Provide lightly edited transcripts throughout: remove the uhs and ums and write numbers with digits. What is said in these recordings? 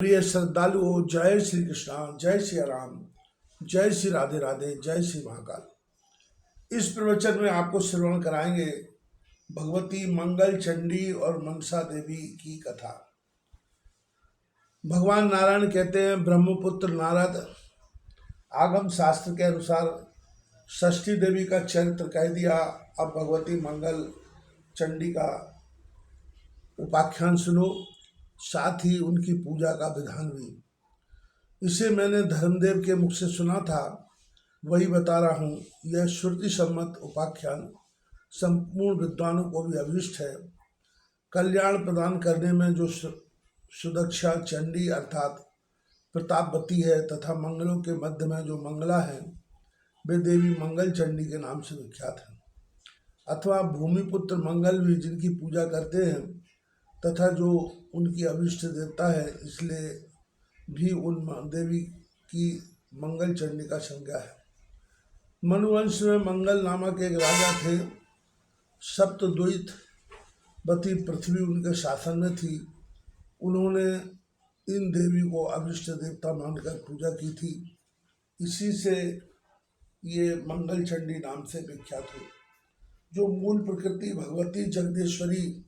प्रिय श्रद्धालुओं, जय श्री कृष्णा, जय श्री राम, जय श्री राधे राधे, जय श्री महाकाल। इस प्रवचन में आपको श्रवण कराएंगे भगवती मंगल चंडी और मनसा देवी की कथा। भगवान नारायण कहते हैं, ब्रह्मपुत्र नारद आगम शास्त्र के अनुसार षष्ठी देवी का चरित्र कह दिया। अब भगवती मंगल चंडी का उपाख्यान सुनो, साथ ही उनकी पूजा का विधान भी। इसे मैंने धर्मदेव के मुख से सुना था, वही बता रहा हूँ। यह श्रुति सम्मत उपाख्यान संपूर्ण विद्वानों को भी अभिष्ट है। कल्याण प्रदान करने में जो सुदक्षा चंडी अर्थात प्रतापवती है तथा मंगलों के मध्य में जो मंगला है, वे देवी मंगल चंडी के नाम से विख्यात हैं। अथवा भूमिपुत्र मंगल भी जिनकी पूजा करते हैं तथा जो उनकी अभिष्ट देवता है, इसलिए भी उन देवी की मंगल चंडी का संज्ञा है। मनुवंश में मंगल नामक एक राजा थे। सप्तद्वैतवती पृथ्वी उनके शासन में थी। उन्होंने इन देवी को अभिष्ट देवता मानकर पूजा की थी। इसी से ये मंगल चंडी नाम से विख्यात हुई। जो मूल प्रकृति भगवती जगदीश्वरी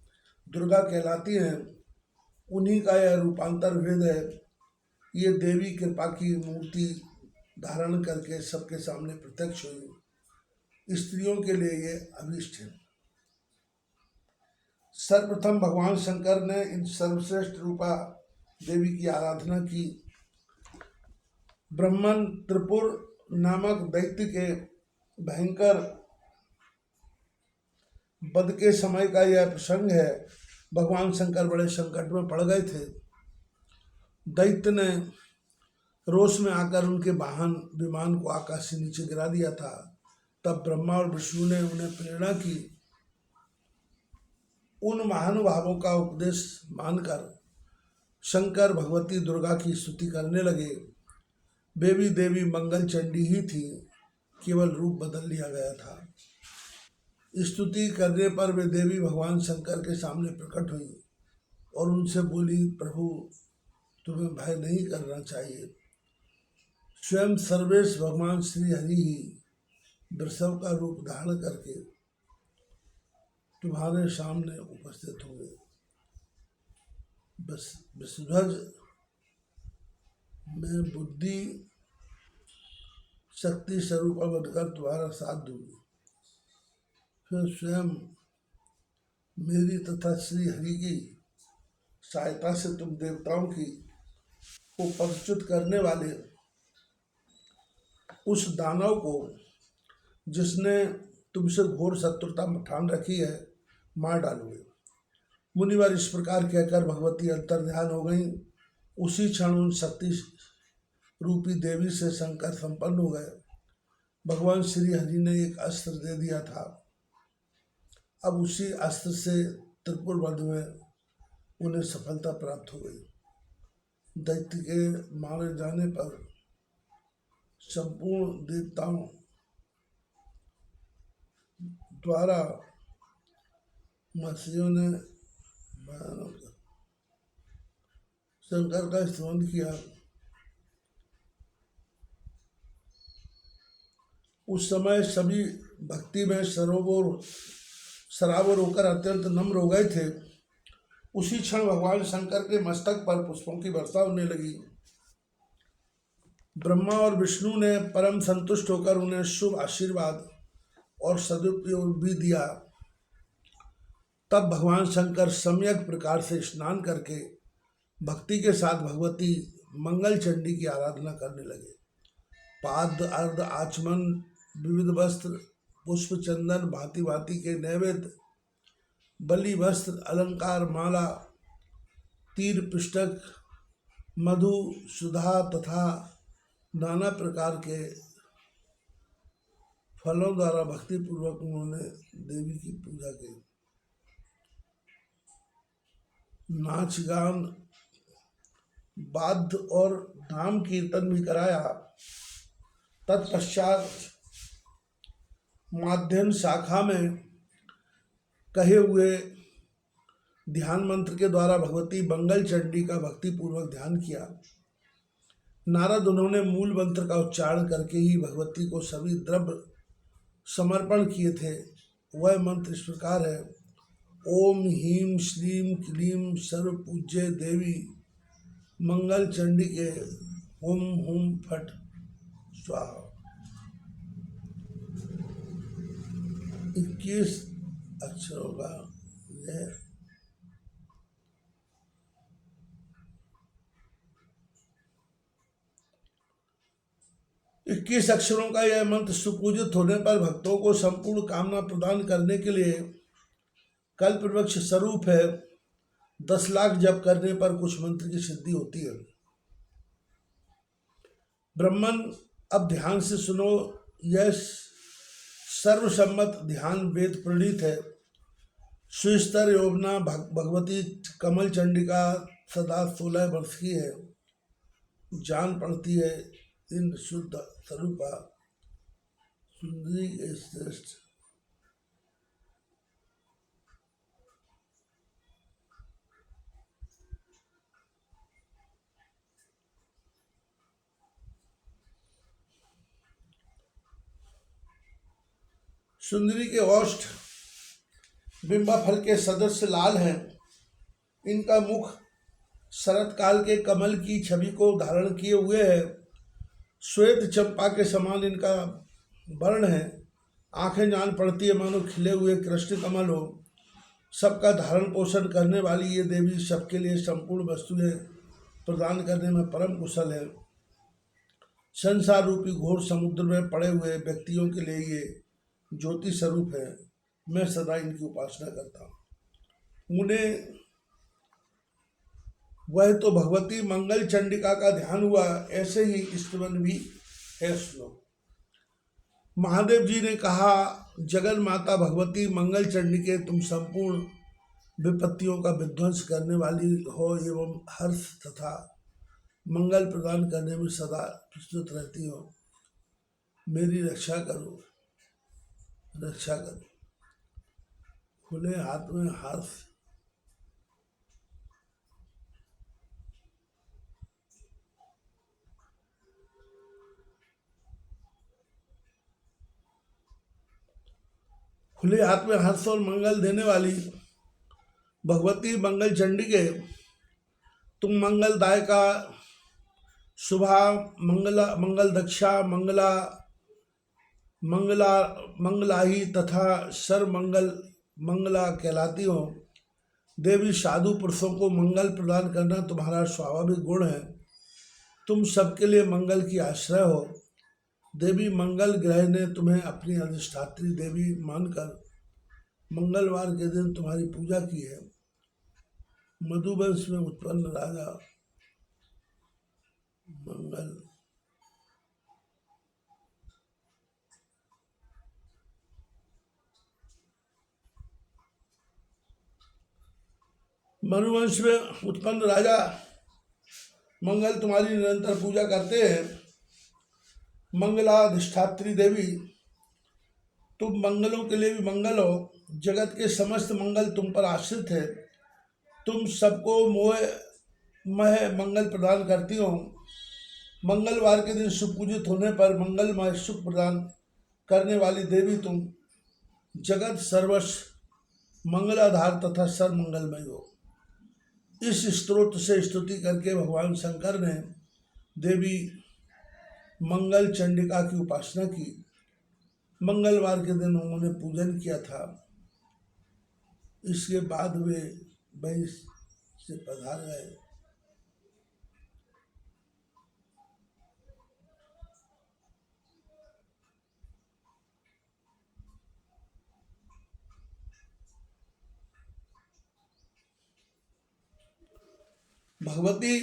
दुर्गा कहलाती हैं, उन्हीं का यह रूपांतर भेद है। ये देवी कृपा की मूर्ति धारण करके सबके सामने प्रत्यक्ष हुई। स्त्रियों के लिए ये अभिष्ट है। सर्वप्रथम भगवान शंकर ने इन सर्वश्रेष्ठ रूपा देवी की आराधना की। ब्रह्मन त्रिपुर नामक दैत्य के भयंकर वध के समय का यह प्रसंग है। भगवान शंकर बड़े संकट में पड़ गए थे। दैत्य ने रोष में आकर उनके वाहन विमान को आकाश से नीचे गिरा दिया था। तब ब्रह्मा और विष्णु ने उन्हें प्रेरणा की। उन महानुभावों का उपदेश मानकर शंकर भगवती दुर्गा की स्तुति करने लगे। वे भी देवी मंगल चंडी ही थी, केवल रूप बदल लिया गया था। स्तुति करने पर वे देवी भगवान शंकर के सामने प्रकट हुई और उनसे बोली, प्रभु तुम्हें भय नहीं करना चाहिए। स्वयं सर्वेश भगवान श्री हरि ही वृषभ का रूप धारण करके तुम्हारे सामने उपस्थित होंगे। वृषध्वज में बुद्धि शक्ति स्वरूप बनकर तुम्हारा साथ दूंगी। फिर स्वयं मेरी तथा श्री हरि की सहायता से तुम देवताओं की को पदच्युत करने वाले उस दानव को, जिसने तुमसे घोर शत्रुता ठान रखी है, मार डालोगे। मुनिवर इस प्रकार कहकर भगवती अंतर्ध्यान हो गई। उसी क्षण उन शक्ति रूपी देवी से शंकर संपन्न हो गए। भगवान श्री हरि ने एक अस्त्र दे दिया था। अब उसी अस्त्र से त्रिपुर वध में उन्हें सफलता प्राप्त हो गई। दैत्य के मारे जाने पर संपूर्ण देवताओं द्वारा महर्षियों ने शंकर का स्तुति किया। उस समय सभी भक्ति में सराबोर होकर अत्यंत नम्र हो गए थे। उसी क्षण भगवान शंकर के मस्तक पर पुष्पों की वर्षा होने लगी। ब्रह्मा और विष्णु ने परम संतुष्ट होकर उन्हें शुभ आशीर्वाद और सदुपयोग भी दिया। तब भगवान शंकर सम्यक प्रकार से स्नान करके भक्ति के साथ भगवती मंगल चंडी की आराधना करने लगे। पाद अर्ध आचमन, विविध वस्त्र, पुष्प, चंदन, भांति भांति के नैवेद्य, बलि वस्त्र, अलंकार, माला, तीर पिष्टक, मधु, सुधा तथा नाना प्रकार के फलों द्वारा भक्ति पूर्वक उन्होंने देवी की पूजा की। नाच गान, वाद्य और नाम कीर्तन भी कराया। तत्पश्चात माध्यम शाखा में कहे हुए ध्यान मंत्र के द्वारा भगवती मंगल चंडी का भक्ति पूर्वक ध्यान किया। नारद उन्होंने मूल मंत्र का उच्चारण करके ही भगवती को सभी द्रव्य समर्पण किए थे। वह मंत्र इस प्रकार है: ओम ह्रीं श्रीं क्लीं सर्वपूज्य देवी मंगल चंडिके हुम हुम फट स्वाहा। 21 अक्षरों का यह 21 अक्षरों का यह मंत्र सुपूजित होने पर भक्तों को संपूर्ण कामना प्रदान करने के लिए कल्प वृक्ष स्वरूप है। 10 लाख जप करने पर कुछ मंत्र की सिद्धि होती है। ब्राह्मण, अब ध्यान से सुनो। यह सर्वसम्मत ध्यान वेद प्रणीत है। सुस्तर योजना भगवती कमल चंडिका सदा 16 वर्ष की है। जान पड़ती है इन शुद्ध स्वरूपा सुंदरी श्रेष्ठ। सुंदरी के ओष्ठ बिंबा फल के सदस्य लाल हैं। इनका मुख शरत काल के कमल की छवि को धारण किए हुए है। श्वेत चंपा के समान इनका वर्ण है। आंखें जान पड़ती है मानो खिले हुए कृष्ण कमल हो। सबका धारण पोषण करने वाली ये देवी सबके लिए संपूर्ण वस्तुएं प्रदान करने में परम कुशल है। संसार रूपी घोर समुद्र में पड़े हुए व्यक्तियों के लिए ये ज्योति स्वरूप है। मैं सदा इनकी उपासना करता हूँ। उन्हें वह तो भगवती मंगल चंडिका का ध्यान हुआ, ऐसे ही स्तवन भी है। श्लोक। महादेव जी ने कहा, जगन माता भगवती मंगल चंडिके, तुम संपूर्ण विपत्तियों का विध्वंस करने वाली हो एवं हर्ष तथा मंगल प्रदान करने में सदा प्रस्तुत रहती हो। मेरी रक्षा करो, रक्षा करो। खुले हाथ में हर्ष। खुले हाथ में हर्ष और मंगल देने वाली भगवती मंगल चंडिके, तुम मंगलदायका, शुभा, मंगल दक्षा, मंगलाही तथा मंगला कहलाती हो। देवी, साधु पुरुषों को मंगल प्रदान करना तुम्हारा स्वाभाविक गुण है। तुम सबके लिए मंगल की आश्रय हो। देवी, मंगल ग्रह ने तुम्हें अपनी अधिष्ठात्री देवी मानकर मंगलवार के दिन तुम्हारी पूजा की है। मधुवंश में उत्पन्न राजा मंगल मनुवंश में उत्पन्न राजा मंगल तुम्हारी निरंतर पूजा करते हैं। मंगलाधिष्ठात्री देवी, तुम मंगलों के लिए भी मंगल हो। जगत के समस्त मंगल तुम पर आश्रित है। तुम सबको मोहमय मंगल प्रदान करती हो। मंगलवार के दिन सुपूजित होने पर मंगलमय सुख प्रदान करने वाली देवी तुम जगत सर्वस्व मंगलाधार तथा सर्वमंगलमय हो। इस स्तोत्र से स्तुति करके भगवान शंकर ने देवी मंगल चंडिका की उपासना की। मंगलवार के दिन उन्होंने पूजन किया था। इसके बाद वे वहीं से पधार गए। भगवती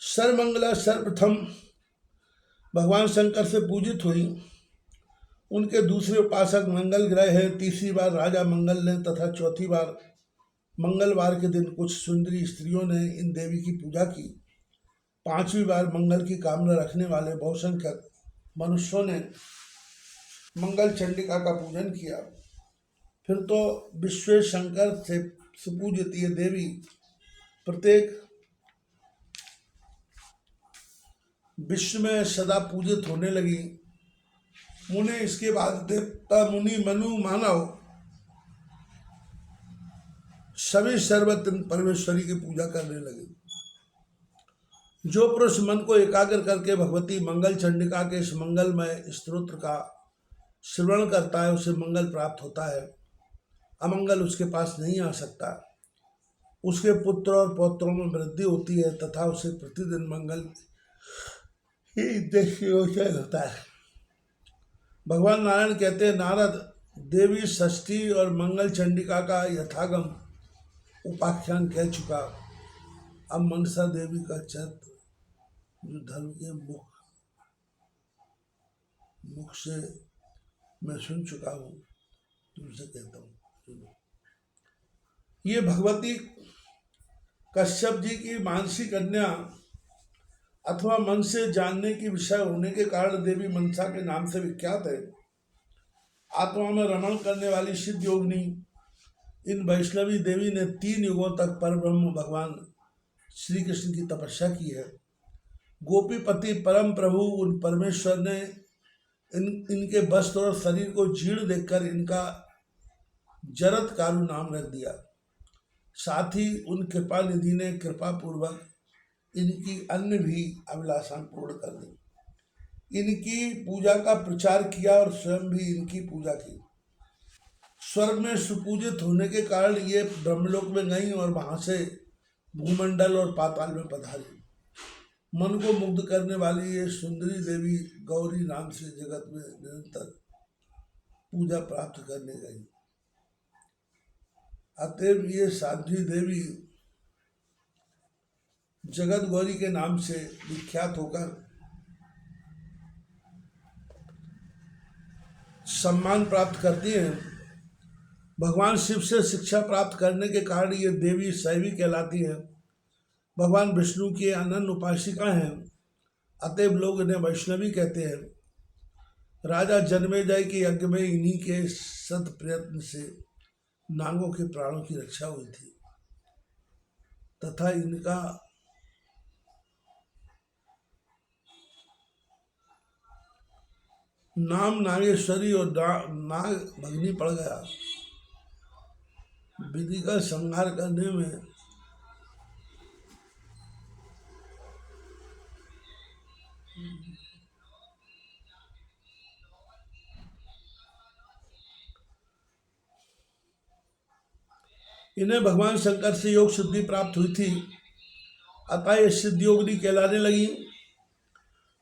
सर्वमंगला सर्वप्रथम भगवान शंकर से पूजित हुई। उनके दूसरे उपासक मंगल ग्रह है। तीसरी बार राजा मंगल ने तथा चौथी बार मंगलवार के दिन कुछ सुंदरी स्त्रियों ने इन देवी की पूजा की। पांचवी बार मंगल की कामना रखने वाले बहुसंख्यक मनुष्यों ने मंगल चंडिका का पूजन किया। फिर तो विश्वेश शंकर से सुपूजित ये देवी प्रत्येक विश्व में सदा पूजित होने लगी। मुने इसके बाद देवता मुनि मनु मानव सभी सर्वत्र परमेश्वरी की पूजा करने लगे। जो पुरुष मन को एकाग्र करके भगवती मंगल चंडिका के इस मंगलमय स्तोत्र का श्रवण करता है उसे मंगल प्राप्त होता है, अमंगल उसके पास नहीं आ सकता। उसके पुत्र और पौत्रों में वृद्धि होती है तथा उसे प्रतिदिन मंगल ही दृष्टिगोचर होता है। भगवान नारायण कहते हैं, नारद देवी षष्ठी और मंगल चंडिका का यथागम उपाख्यान कह चुका। अब मनसा देवी का चरित्र जो धर्म के मुख से मैं सुन चुका हूँ, तुमसे कहता हूँ सुनो। ये भगवती कश्यप जी की मानसी कन्या अथवा मन से जानने की विषय होने के कारण देवी मनसा के नाम से विख्यात है। आत्मा में रमण करने वाली सिद्ध योगिनी इन वैष्णवी देवी ने 3 युगों तक परब्रह्म भगवान श्री कृष्ण की तपस्या की है। गोपीपति परम प्रभु उन परमेश्वर ने इनके वस्त्र और शरीर को जीर्ण देखकर इनका जरत्कारु नाम रख दिया। साथ ही उन कृपा निधि ने कृपा पूर्वक इनकी अन्य भी अभिलाषाएं पूर्ण कर दी। इनकी पूजा का प्रचार किया और स्वयं भी इनकी पूजा की। स्वर्ग में सुपूजित होने के कारण ये ब्रह्मलोक में गई और वहां से भूमंडल और पाताल में पधारी। मन को मुग्ध करने वाली ये सुंदरी देवी गौरी नाम से जगत में निरंतर पूजा प्राप्त करने गई। अतएव ये साध्वी देवी जगत गौरी के नाम से विख्यात होकर सम्मान प्राप्त करती हैं। भगवान शिव से शिक्षा प्राप्त करने के कारण ये देवी शैवी कहलाती है। भगवान विष्णु की अनन्य उपासिका हैं, अतएव लोग इन्हें वैष्णवी कहते हैं। राजा जन्मेजय के यज्ञ में इन्हीं के सत प्रयत्न से नागों के प्राणों की रक्षा हुई थी तथा इनका नाम नागेश्वरी और नाग भगनी पड़ गया। विधि का संहार करने में इन्हें भगवान शंकर से योग सिद्धि प्राप्त हुई थी, अतः ये सिद्ध योगिनी कहलाने लगी।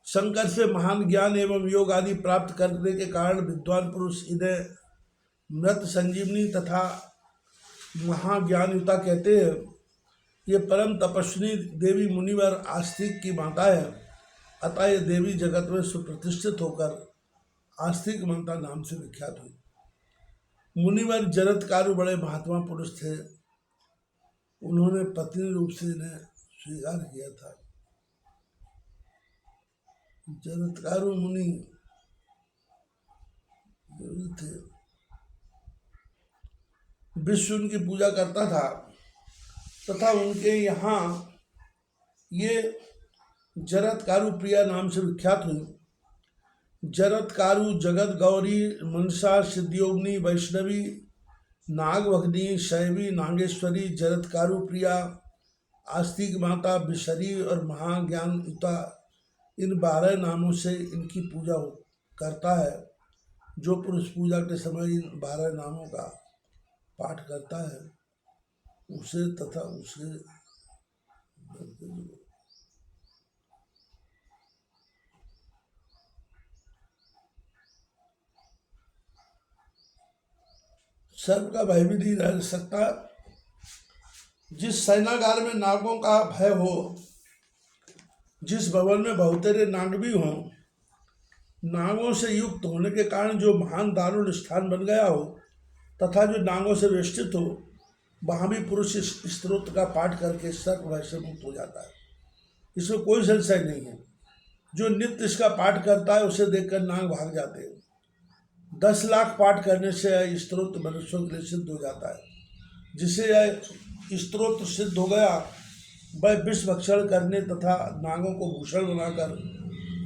शंकर से महान ज्ञान एवं योग आदि प्राप्त करने के कारण विद्वान पुरुष इन्हें मृत संजीवनी तथा महाज्ञानयुता कहते हैं। ये परम तपस्विनी देवी मुनिवर आस्तिक की माता है, अतः ये देवी जगत में सुप्रतिष्ठित होकर आस्तिक माता नाम से विख्यात हुई। मुनिवर जरत्कारु बड़े महात्मा पुरुष थे। उन्होंने पत्नी रूप से इन्हें स्वीकार किया था। जरत्कारु मुनि थे। विश्व उनकी पूजा करता था तथा उनके यहाँ ये जरत्कारु प्रिया नाम से विख्यात हुई। जरत्कारु जगत गौरी मनसा सिद्धियोगिनी वैष्णवी नागभगनी शैवी नागेश्वरी जरत्कारु प्रिया आस्तिक माता विशरी और महाज्ञानयुता इन 12 नामों से इनकी पूजा करता है। जो पुरुष पूजा के समय इन 12 नामों का पाठ करता है उसे तथा उसे सर्प का भय भी नहीं रह सकता। जिस सेनागार में नागों का भय हो, जिस भवन में बहुतेरे नाग भी हों, नागों से युक्त होने के कारण जो महान दारुण स्थान बन गया हो तथा जो नागों से वेष्टित हो, वहाँ भी पुरुष इस स्तोत्र का पाठ करके सर्प भय से मुक्त हो जाता है। इसमें कोई संशय नहीं है। जो नित्य इसका पाठ करता है उसे देखकर नाग भाग जाते हैं। 10 लाख पाठ करने से स्तोत्र मनुष्यों के लिए सिद्ध हो जाता है। जिसे यह स्तोत्र सिद्ध हो गया, वह विष भक्षण करने तथा नागों को भूषण बनाकर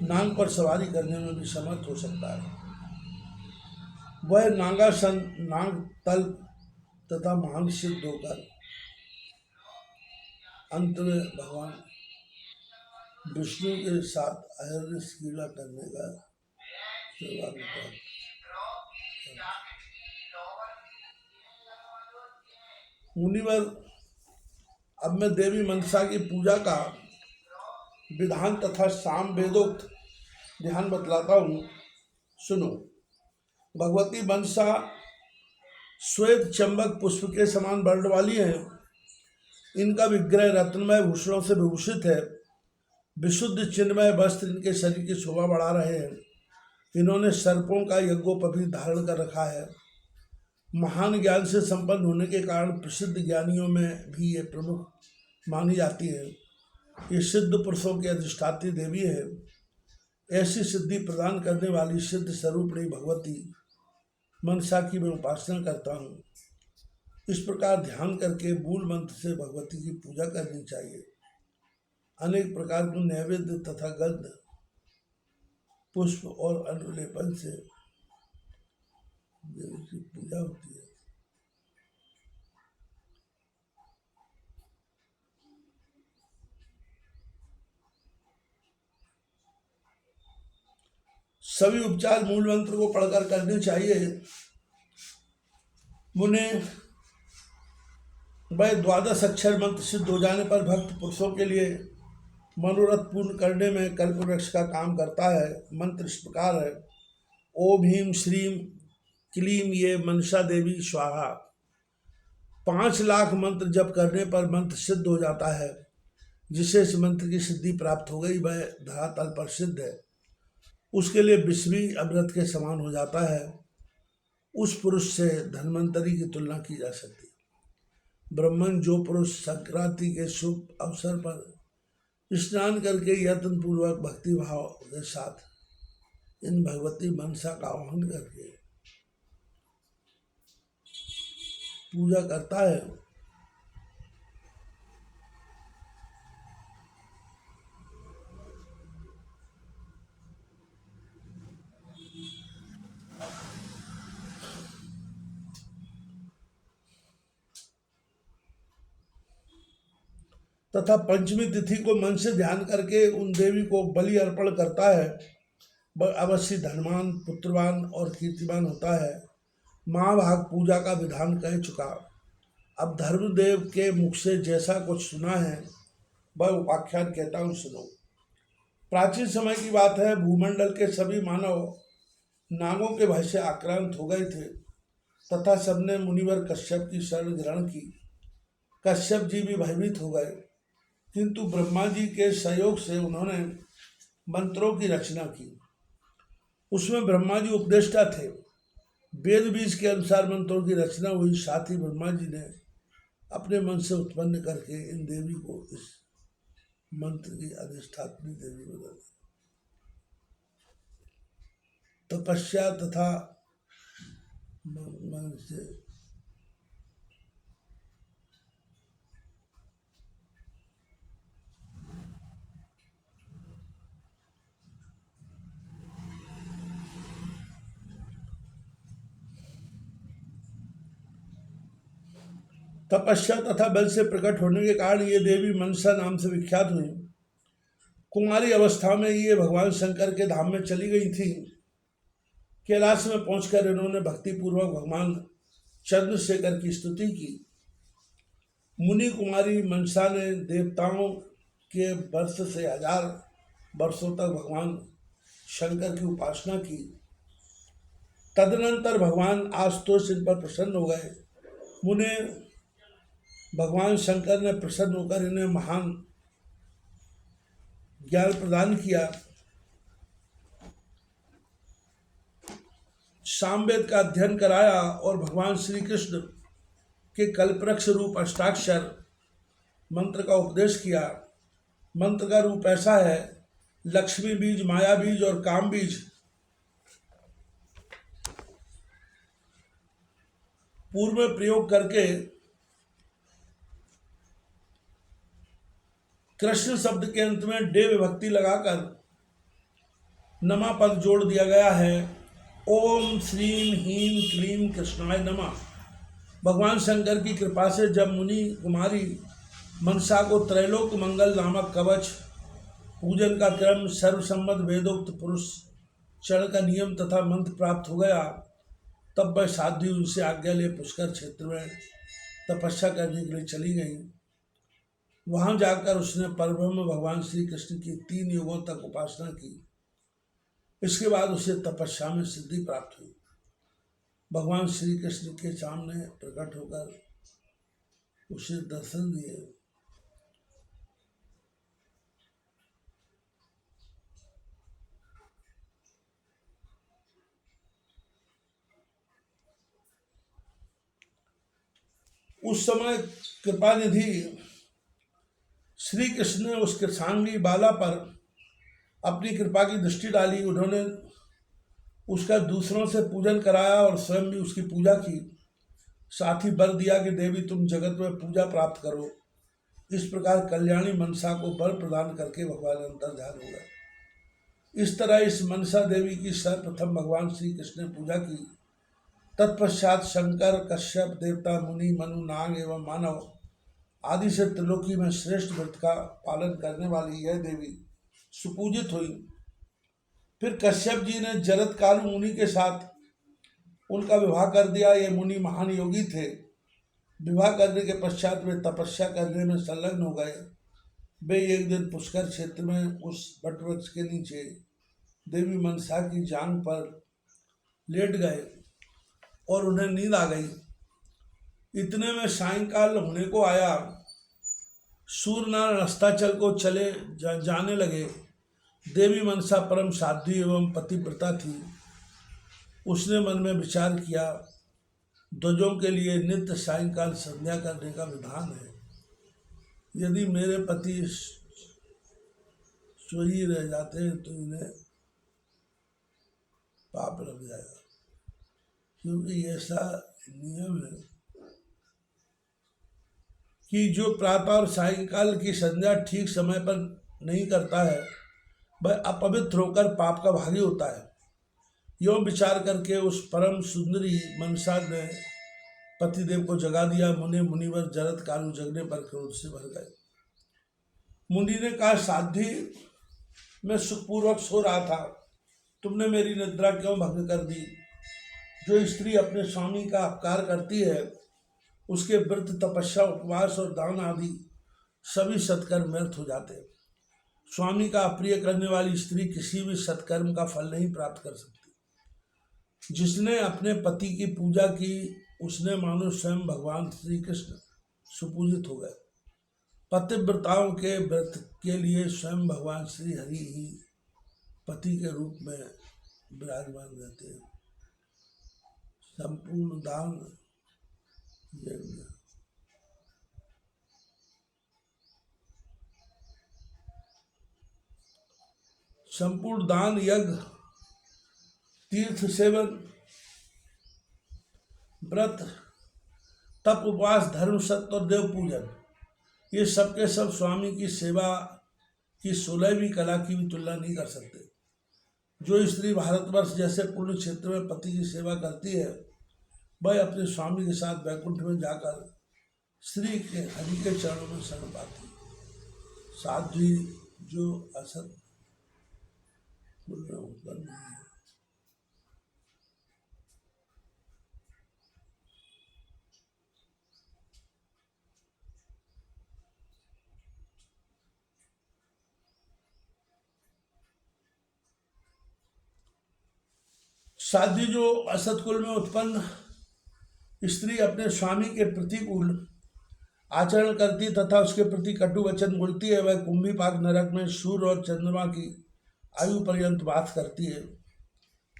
नाग पर सवारी करने में भी समर्थ हो सकता है। वह नागासन, नाग तल तथा महान सिद्ध होकर अंत में भगवान विष्णु के साथ अहरनिश क्रीड़ा करने का सौभाग्य प्राप्त। मुनिवर, अब मैं देवी मनसा की पूजा का विधान तथा साम वेदोक्त ध्यान बतलाता हूँ, सुनो। भगवती मनसा श्वेत चंबक पुष्प के समान वर्ण वाली है। इनका विग्रह रत्नमय भूषणों से विभूषित है। विशुद्ध चिन्मय वस्त्र इनके शरीर की शोभा बढ़ा रहे हैं। इन्होंने सर्पों का यज्ञोपवीत धारण कर रखा है। महान ज्ञान से संपन्न होने के कारण प्रसिद्ध ज्ञानियों में भी ये प्रमुख मानी जाती है। ये सिद्ध पुरुषों की अधिष्ठात्री देवी है। ऐसी सिद्धि प्रदान करने वाली सिद्ध स्वरूपणी भगवती मनसा की मैं उपासना करता हूँ। इस प्रकार ध्यान करके मूल मंत्र से भगवती की पूजा करनी चाहिए। अनेक प्रकार के नैवेद्य तथा गंध, पुष्प और अनुलेपन से देवी की पूजा होती है। सभी उपचार मूल मंत्र को पढ़कर करने चाहिए। मुने, वह 12 अक्षर मंत्र सिद्ध हो जाने पर भक्त पुरुषों के लिए मनोरथ पूर्ण करने में कल्पवृक्ष का काम करता है। मंत्र इस प्रकार है: ओम ह्रीं श्रीं क्लीं ये मनसा देवी स्वाहा। 5 लाख मंत्र जप करने पर मंत्र सिद्ध हो जाता है। जिसे इस मंत्र की सिद्धि प्राप्त हो गई वह धरातल पर सिद्ध है। उसके लिए विष भी अमृत के समान हो जाता है। उस पुरुष से धन्वंतरी की तुलना की जा सकती है। ब्राह्मण जो पुरुष संक्रांति के शुभ अवसर पर स्नान करके यत्न पूर्वक भक्ति भाव के साथ इन भगवती मनसा का आह्वान करके पूजा करता है, तथा पंचमी तिथि को मन से ध्यान करके उन देवी को बलि अर्पण करता है, वह अवश्य धनवान, पुत्रवान और कीर्तिवान होता है। महाभाग पूजा का विधान कह चुका। अब धर्मदेव के मुख से जैसा कुछ सुना है वह उपाख्यान कहता हूँ, सुनो। प्राचीन समय की बात है। भूमंडल के सभी मानव नागों के भय से आक्रांत हो गए थे तथा सबने मुनिवर कश्यप की शरण ग्रहण की। कश्यप जी भी भयभीत हो गए, किंतु ब्रह्मा जी के सहयोग से उन्होंने मंत्रों की रचना की। उसमें ब्रह्मा जी उपदेष्टा थे। वेद बीज के अनुसार मंत्रों की रचना हुई। साथ ही ब्रह्मा जी ने अपने मन से उत्पन्न करके इन देवी को इस मंत्र की अधिष्ठात्री देवी बना दी। तपस्या तथा मन से तपस्या तथा बल से प्रकट होने के कारण ये देवी मनसा नाम से विख्यात हुई। कुमारी अवस्था में ये भगवान शंकर के धाम में चली गई थी। कैलाश में पहुंचकर इन्होंने भक्तिपूर्वक भगवान चंद्रशेखर की स्तुति की। मुनि कुमारी मनसा ने देवताओं के वर्ष से 1000 वर्षों तक भगवान शंकर की उपासना की। तदनंतर भगवान आशुतोष इन पर प्रसन्न हो गए। मुने, भगवान शंकर ने प्रसन्न होकर इन्हें महान ज्ञान प्रदान किया। सामवेद का अध्ययन कराया और भगवान श्री कृष्ण के कल्पवृक्ष रूप अष्टाक्षर मंत्र का उपदेश किया। मंत्र का रूप ऐसा है: लक्ष्मी बीज, माया बीज और काम बीज पूर्व में प्रयोग करके कृष्ण शब्द के अंत में डे विभक्ति लगाकर नमा पद जोड़ दिया गया है। ओम श्रीम ह्रीम क्लीम कृष्णाय नमः। भगवान शंकर की कृपा से जब मुनि कुमारी मनसा को त्रैलोक मंगल नामक कवच पूजन का क्रम सर्वसम्मत वेदोक्त पुरुष चरण का नियम तथा मंत्र प्राप्त हो गया, तब वह साध्वी उनसे आज्ञा ले पुष्कर क्षेत्र में तपस्या करने के लिए चली गई। वहां जाकर उसने परब्रह्म भगवान श्री कृष्ण की 3 युगों तक उपासना की। इसके बाद उसे तपस्या में सिद्धि प्राप्त हुई। भगवान श्री कृष्ण के सामने प्रकट होकर उसे दर्शन दिए। उस समय कृपा निधि श्री कृष्ण ने उसके सांगी बाला पर अपनी कृपा की दृष्टि डाली। उन्होंने उसका दूसरों से पूजन कराया और स्वयं भी उसकी पूजा की। साथ ही वर दिया कि देवी तुम जगत में पूजा प्राप्त करो। इस प्रकार कल्याणी मनसा को वर प्रदान करके भगवान अंतर्ध्यान हो गए। इस तरह इस मनसा देवी की सर्वप्रथम भगवान श्री कृष्ण ने पूजा की। तत्पश्चात शंकर, कश्यप, देवता, मुनि, मनु, नाग एवं मानव आदि से त्रिलोकी में श्रेष्ठ व्रत का पालन करने वाली यह देवी सुपूजित हुई। फिर कश्यप जी ने जरद कालु मुनि के साथ उनका विवाह कर दिया। ये मुनि महान योगी थे। विवाह करने के पश्चात वे तपस्या करने में संलग्न हो गए। वे एक दिन पुष्कर क्षेत्र में उस वटवृक्ष के नीचे देवी मनसा की जांग पर लेट गए और उन्हें नींद आ गई। इतने में सायंकाल होने को आया। सूर्यनारायण अस्ताचल को चले जाने लगे। देवी मनसा परम साध्वी एवं पतिव्रता थी। उसने मन में विचार किया, ध्वजों के लिए नित्य सायंकाल संध्या करने का विधान है। यदि मेरे पति सोई रह जाते हैं तो इन्हें पाप लग जाएगा, क्योंकि ऐसा नियम है कि जो प्रातः और सायंकाल की संध्या ठीक समय पर नहीं करता है वह अपवित्र होकर पाप का भागी होता है। यो विचार करके उस परम सुंदरी मनसा ने पतिदेव को जगा दिया। मुनिवर जरद कालू जगने पर क्रोध से भर गए। मुनि ने कहा, साध्वी मैं सुखपूर्वक सो रहा था, तुमने मेरी निद्रा क्यों भंग कर दी। जो स्त्री अपने स्वामी का अपकार करती है उसके व्रत, तपस्या, उपवास और दान आदि सभी सत्कर्म व्यर्थ हो जाते हैं। स्वामी का अप्रिय करने वाली स्त्री किसी भी सत्कर्म का फल नहीं प्राप्त कर सकती। जिसने अपने पति की पूजा की उसने मानो स्वयं भगवान श्री कृष्ण सुपूजित हो गए। पतिव्रताओं के व्रत के लिए स्वयं भगवान श्री हरि ही पति के रूप में विराजमान रहते हैं। संपूर्ण दान यज्ञ। संपूर्ण दान, यज्ञ, तीर्थ सेवन, व्रत, तप, उपवास, धर्म, सत्य और देव पूजन, ये सब के सब स्वामी की सेवा की 16वीं कला की भी तुलना नहीं कर सकते। जो स्त्री भारतवर्ष जैसे पूर्ण क्षेत्र में पति की सेवा करती है वह अपने स्वामी के साथ वैकुंठ में जाकर श्री के हरि के चरणों में शरण पाती। साध्वी जो असत उत्पन्न है। साध्वी जो असत कुल में उत्पन्न स्त्री अपने स्वामी के प्रतिकूल आचरण करती तथा उसके प्रति कटु वचन बोलती है, वह कुंभीपाक नरक में सूर्य और चंद्रमा की आयु पर्यंत वास करती है।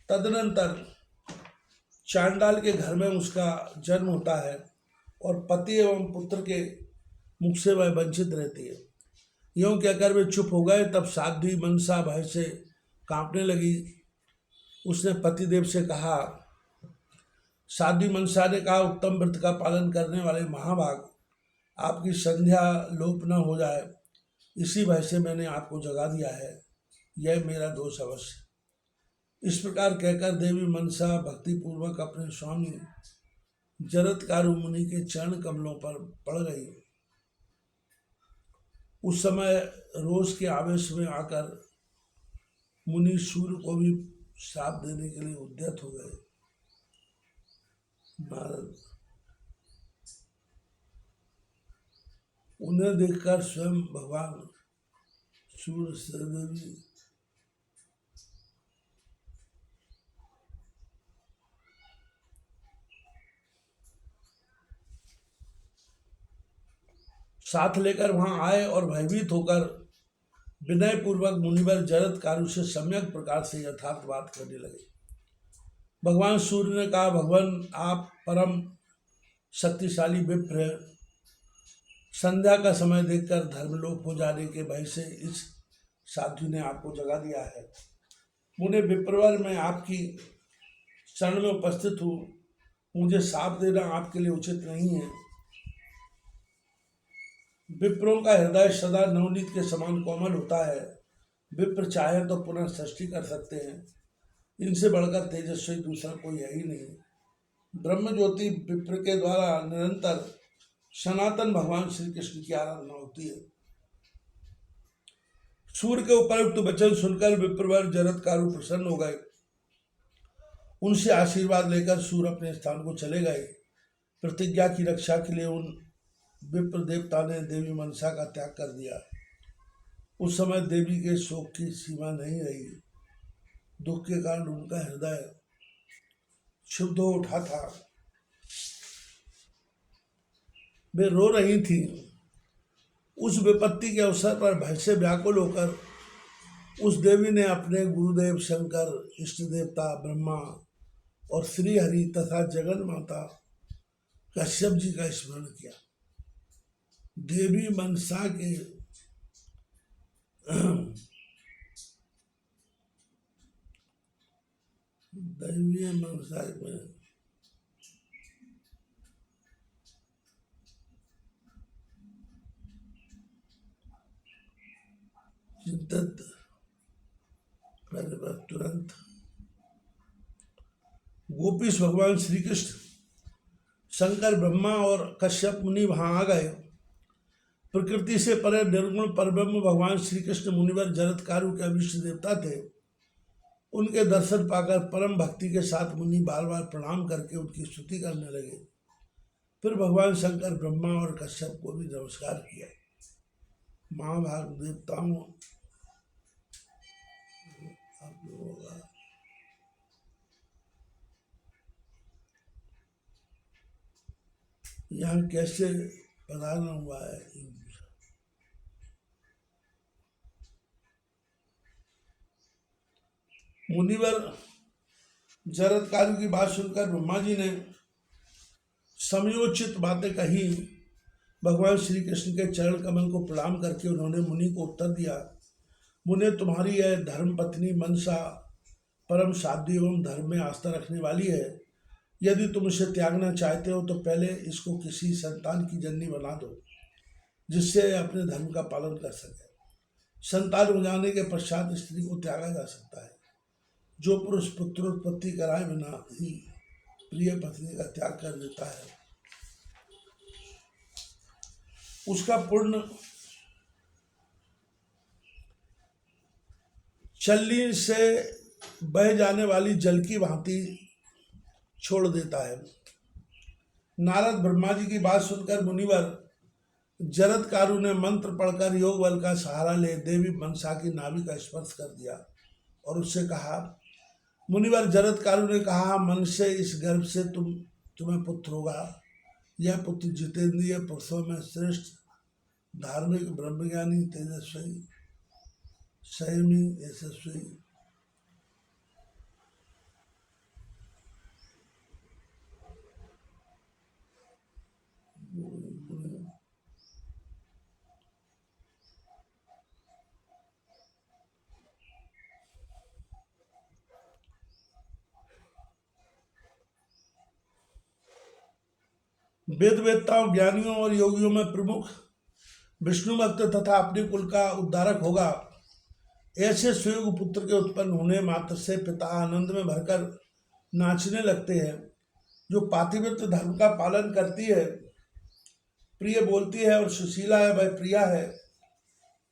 तदनंतर चांडाल के घर में उसका जन्म होता है और पति एवं पुत्र के मुख से वह वंचित रहती है। यूँ कहकर वे चुप हो गए। तब साध्वी मनसा भय से कांपने लगी। उसने पतिदेव से कहा, साध्वी मनसा ने कहा, उत्तम व्रत का पालन करने वाले महाभाग, आपकी संध्या लोप न हो जाए इसी भय से मैंने आपको जगा दिया है, यह मेरा दोष अवश्य। इस प्रकार कहकर देवी मनसा भक्ति पूर्वक अपने स्वामी जरत्कारु मुनि के चरण कमलों पर पड़ गई। उस समय रोष के आवेश में आकर मुनि सूर्य को भी श्राप देने के लिए उद्यत हो गए। नारद उन्हें देखकर स्वयं भगवान सूर्य से देवी साथ लेकर वहां आए और भयभीत होकर विनय पूर्वक मुनिवर जरत्कारु से सम्यक प्रकार से यथार्थ बात करने लगे। भगवान सूर्य ने कहा, भगवान आप परम शक्तिशाली विप्र हैं। संध्या का समय देखकर धर्मलोप हो जाने के भय से इस साधु ने आपको जगा दिया है। मुने विप्रवर मैं आपकी शरण में उपस्थित हूँ, मुझे साप देना आपके लिए उचित नहीं है। विप्रों का हृदय सदा नवनीत के समान कोमल होता है। विप्र चाहे तो पुनः सृष्टि कर सकते हैं, इनसे बढ़कर तेजस्वी दूसरा कोई है ही नहीं। ब्रह्म ज्योति विप्र के द्वारा निरंतर सनातन भगवान श्री कृष्ण की आराधना होती है। सूर्य के उपयुक्त वचन सुनकर विप्रवर जरत्कारु प्रसन्न हो गए। उनसे आशीर्वाद लेकर सूर्य अपने स्थान को चले गए। प्रतिज्ञा की रक्षा के लिए उन विप्र देवता ने देवी मनसा का त्याग कर दिया। उस समय देवी के शोक की सीमा नहीं रही। दुख के कारण उनका हृदय क्षुब्ध हो उठा था। वे रो रही थी। उस विपत्ति के अवसर पर भय से व्याकुल होकर उस देवी ने अपने गुरुदेव शंकर, इष्ट देवता ब्रह्मा और श्री हरि तथा जगन माता कश्यप जी का स्मरण किया। देवी मनसा के दैवीय मनसा में चिंतित तुरंत गोपीश भगवान श्री कृष्ण, शंकर, ब्रह्मा और कश्यप मुनि वहां आ गए। प्रकृति से परे निर्गुण परब्रह्म भगवान श्री कृष्ण मुनिवर जरत्कारु के अभिष्ट देवता थे। उनके दर्शन पाकर परम भक्ति के साथ मुनि बार बार प्रणाम करके उनकी स्तुति करने लगे। फिर भगवान शंकर, ब्रह्मा और कश्यप को भी नमस्कार किया। महाभाग देवताओं, आप लोगों का यहाँ कैसे पधारना हुआ है। मुनिवर जरत्कारु की बात सुनकर ब्रह्मा जी ने समयोचित बातें कही। भगवान श्री कृष्ण के चरण कमल को प्रणाम करके उन्होंने मुनि को उत्तर दिया, मुने तुम्हारी यह धर्म पत्नी मनसा परम साध्वी एवं धर्म में आस्था रखने वाली है। यदि तुम इसे त्यागना चाहते हो तो पहले इसको किसी संतान की जननी बना दो, जिससे अपने धर्म का पालन कर सके। संतान हो जाने के पश्चात स्त्री को त्यागा जा सकता है। जो पुरुष पुत्रोत्पत्ति कराए बिना ही प्रिय पत्नी का त्याग कर देता है, उसका पुण्य चलनी से बह जाने वाली जल की भांति छोड़ देता है। नारद ब्रह्मा जी की बात सुनकर मुनिवर जरत्कारु ने मंत्र पढ़कर योग बल का सहारा ले देवी मनसा की नाभि का स्पर्श कर दिया और उससे कहा, मुनिवर जरत्कारु ने कहा, मन से इस गर्भ से तुम्हें पुत्र होगा। यह पुत्र जितेंद्रिय पुरुषों में श्रेष्ठ, धार्मिक, ब्रह्मज्ञानी, तेजस्वी, संयमी, यशस्वी, वेद वेदताओं, ज्ञानियों और योगियों में प्रमुख, विष्णु भक्त तथा अपने कुल का उद्धारक होगा। ऐसे सुयोग पुत्र के उत्पन्न होने मात्र से पिता आनंद में भरकर नाचने लगते हैं। जो पातिव्रत्य धर्म का पालन करती है, प्रिय बोलती है और सुशीला है, वह प्रिया है।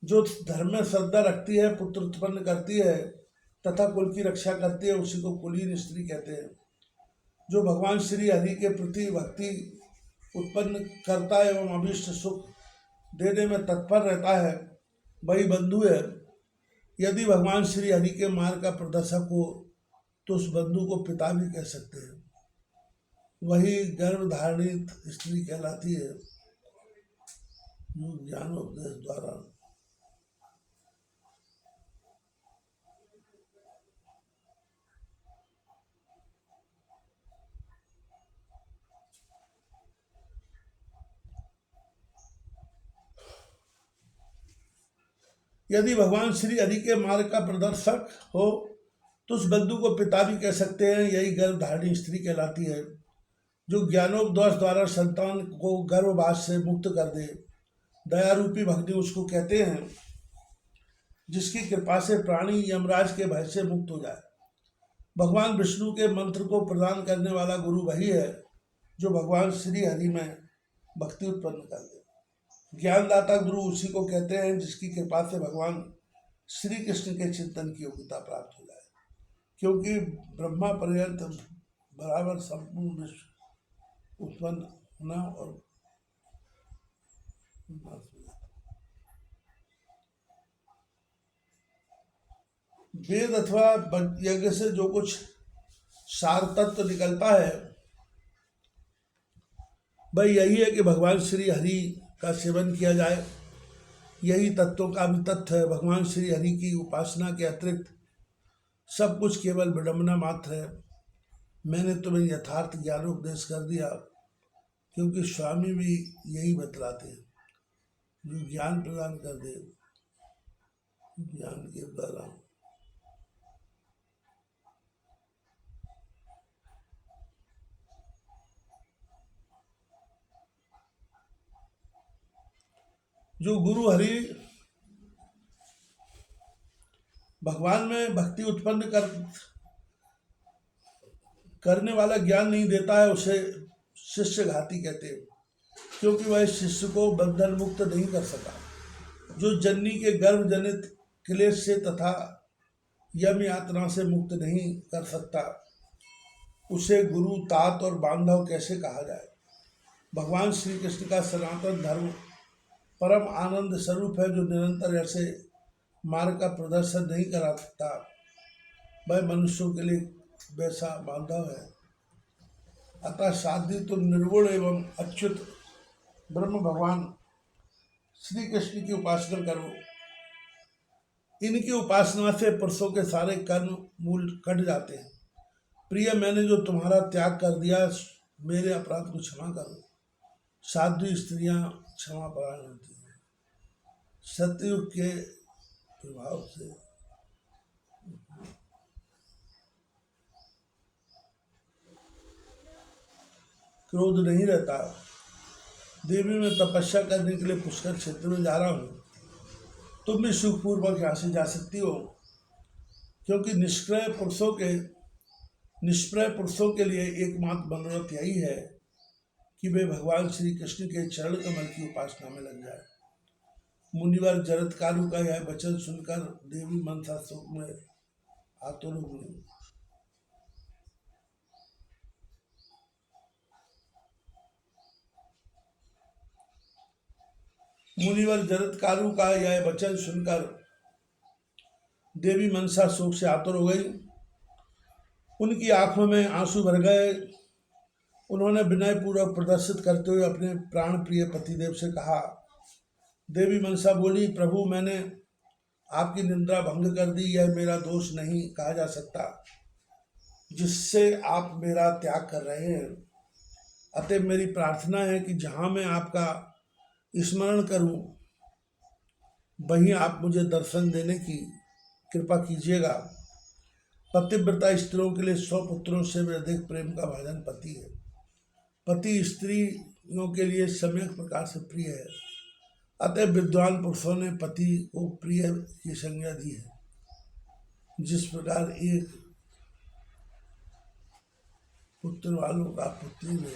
जो धर्म में श्रद्धा रखती है, पुत्र उत्पन्न करती है तथा कुल की रक्षा करती है, उसी को कुलीन स्त्री कहते हैं। जो भगवान श्री हरि के प्रति भक्ति उत्पन्न करता है एवं अभीष्ट सुख देने में तत्पर रहता है, वही बंधु है। यदि भगवान श्री हरि के मार्ग का प्रदर्शक हो तो उस बंधु को पिता भी कह सकते हैं। वही गर्भधारित स्त्री कहलाती है जो ज्ञानोपदेश द्वारा यदि भगवान श्री हरि के मार्ग का प्रदर्शक हो तो उस बंधु को पिता भी कह सकते हैं। यही गर्भधारिणी स्त्री कहलाती है। जो ज्ञानोपदेश द्वारा संतान को गर्भवास से मुक्त कर दे, दया रूपी भक्ति उसको कहते हैं। जिसकी कृपा से प्राणी यमराज के भय से मुक्त हो जाए। भगवान विष्णु के मंत्र को प्रदान करने वाला गुरु वही है जो भगवान श्री हरि में भक्ति उत्पन्न कर दे। ज्ञानदाता गुरु उसी को कहते हैं जिसकी कृपा से भगवान श्री कृष्ण के चिंतन की योग्यता प्राप्त हो जाए। क्योंकि ब्रह्मा पर्यंत बराबर संपूर्ण विश्व उत्पन्न होना और वेद अथवा यज्ञ से जो कुछ सार तत्व निकलता है, वह यही है कि भगवान श्री हरि का सेवन किया जाए। यही तत्वों का भी तथ्य है। भगवान श्री हरि की उपासना के अतिरिक्त सब कुछ केवल विडंबना मात्र है। मैंने तुम्हें यथार्थ ज्ञानोपदेश कर दिया, क्योंकि स्वामी भी यही बतलाते हैं, जो ज्ञान प्रदान कर दे ज्ञान के द्वारा। जो गुरु हरि भगवान में भक्ति उत्पन्न करने वाला ज्ञान नहीं देता है, उसे शिष्य घाती कहते हैं, क्योंकि वह शिष्य को बंधन मुक्त नहीं कर सका। जो जननी के गर्भ जनित क्लेश से तथा यम यातना से मुक्त नहीं कर सकता, उसे गुरु तात और बांधव कैसे कहा जाए। भगवान श्री कृष्ण का सनातन धर्म परम आनंद स्वरूप है, जो निरंतर ऐसे मार्ग का प्रदर्शन नहीं करा सकता, वह मनुष्यों के लिए वैसा बांधव है। अतः साध्वी तुम निर्गुण एवं अच्युत ब्रह्म भगवान श्री कृष्ण की उपासना करो। इनकी उपासना से पुरुषों के सारे कर्म मूल कट जाते हैं। प्रिय, मैंने जो तुम्हारा त्याग कर दिया, मेरे अपराध को क्षमा करो। साध्वी स्त्रियां क्षमा परायण होती हैं। सतयुग के प्रभाव से क्रोध नहीं रहता। देवी में तपस्या करने के लिए पुष्कर क्षेत्र में जा रहा हूँ, तुम भी सुखपूर्वक यहाँ से जा सकती हो, क्योंकि निष्क्रिय पुरुषों के लिए एकमात्र मनोरथ यही है कि वे भगवान श्री कृष्ण के चरण कमल की उपासना में लग जाए। मुनिवर जरत्कारु का यह वचन सुनकर देवी मनसा शोक में आतुर हो गई। मुनिवर जरत्कारु का यह वचन सुनकर देवी मनसा शोक से आतुर हो गई। उनकी आंखों में आंसू भर गए। उन्होंने विनय पूर्वक प्रदर्शित करते हुए अपने प्राण प्रिय पतिदेव से कहा। देवी मनसा बोली, प्रभु, मैंने आपकी निंदा भंग कर दी। यह मेरा दोष नहीं कहा जा सकता, जिससे आप मेरा त्याग कर रहे हैं। अतः मेरी प्रार्थना है कि जहाँ मैं आपका स्मरण करूं, वहीं आप मुझे दर्शन देने की कृपा कीजिएगा। पतिव्रता स्त्रियों के लिए 100 पुत्रों से भी अधिक प्रेम का भाजन पति है। पति स्त्रियों के लिए सम्यक प्रकार से प्रिय है। अतः विद्वान पुरुषों ने पति को प्रिय की संज्ञा दी है। जिस प्रकार एक पुत्र वालों का पुत्री में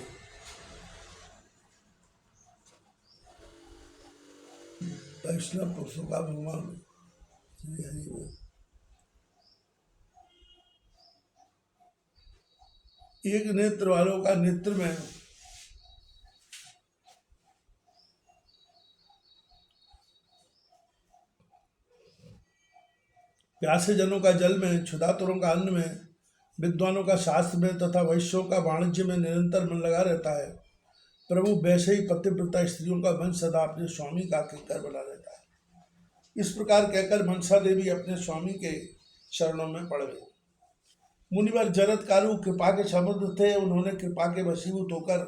वैष्णव पुरुषों का भगवान श्री हरि में एक नेत्र वालों का नेत्र में प्यासे जनों का जल में, क्षुधातुरों का अन्न में, विद्वानों का शास्त्र में तथा वैश्यों का वाणिज्य में निरंतर मन लगा रहता है। प्रभु वैसे ही पतिव्रता स्त्रियों का मन सदा अपने स्वामी का किंकर बना रहता है। इस प्रकार कहकर मनसा देवी अपने स्वामी के चरणों में पड़ गई। मुनिवर जरत्कारु कृपा के समुद्र थे। उन्होंने कृपा के वशीभूत होकर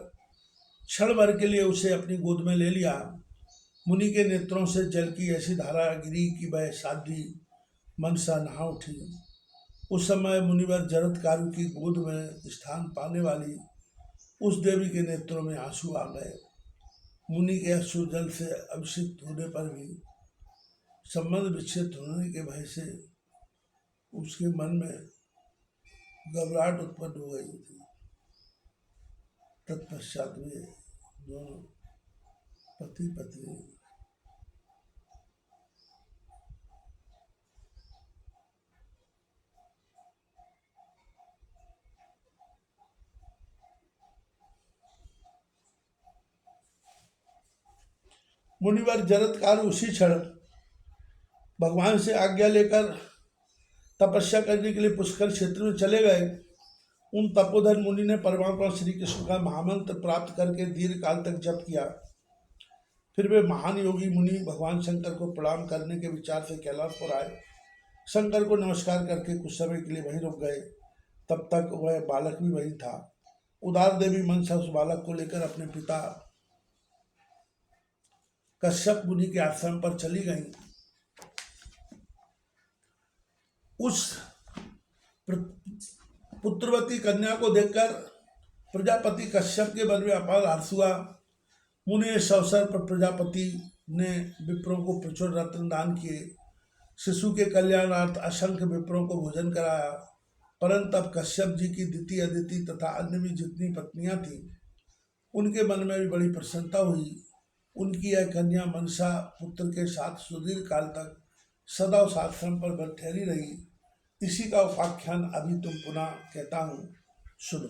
क्षण भर के लिए उसे अपनी गोद में ले लिया। मुनि के नेत्रों से जल की ऐसी धारा गिरी कि वह साध्वी मनसा नहा उठी। उस समय मुनिवर जरत्कारु की गोद में स्थान पाने वाली उस देवी के नेत्रों में आंसू आ गए। मुनि के अश्रु जल से अभिषिक्त होने पर भी संबंध विच्छेद होने के भय से उसके मन में घबराहट उत्पन्न हो गई थी। तत्पश्चात वे दोनों पति पत्नी मुनिवर जरत्कार उसी क्षण भगवान से आज्ञा लेकर तपस्या करने के लिए पुष्कर क्षेत्र में चले गए। उन तपोधन मुनि ने परमात्मा श्री कृष्ण का महामंत्र प्राप्त करके दीर्घ काल तक जप किया। फिर वे महान योगी मुनि भगवान शंकर को प्रणाम करने के विचार से कैलाश पर आए। शंकर को नमस्कार करके कुछ समय के लिए वहीं रुक गए। तब तक वह बालक भी वहीं था। उदार देवी मनसा उस बालक को लेकर अपने पिता कश्यप मुनि के आश्रम पर चली गई। उस पुत्रवती कन्या को देखकर प्रजापति कश्यप के मन में अपार हर्ष हुआ। मुनि इस अवसर पर प्रजापति ने विप्रों को प्रचुर रत्न दान किए। शिशु के कल्याणार्थ असंख्य विप्रों को भोजन कराया। परंतु अब कश्यप जी की द्वितीय अदिति तथा अन्य भी जितनी पत्नियां थीं उनके मन में भी बड़ी प्रसन्नता हुई। उनकी यह कन्या मनसा पुत्र के साथ सुदीर्घ काल तक सदा उस आश्रम पर ठहरी रही। इसी का उपाख्यान अभी तुम पुनः कहता हूँ, सुनो।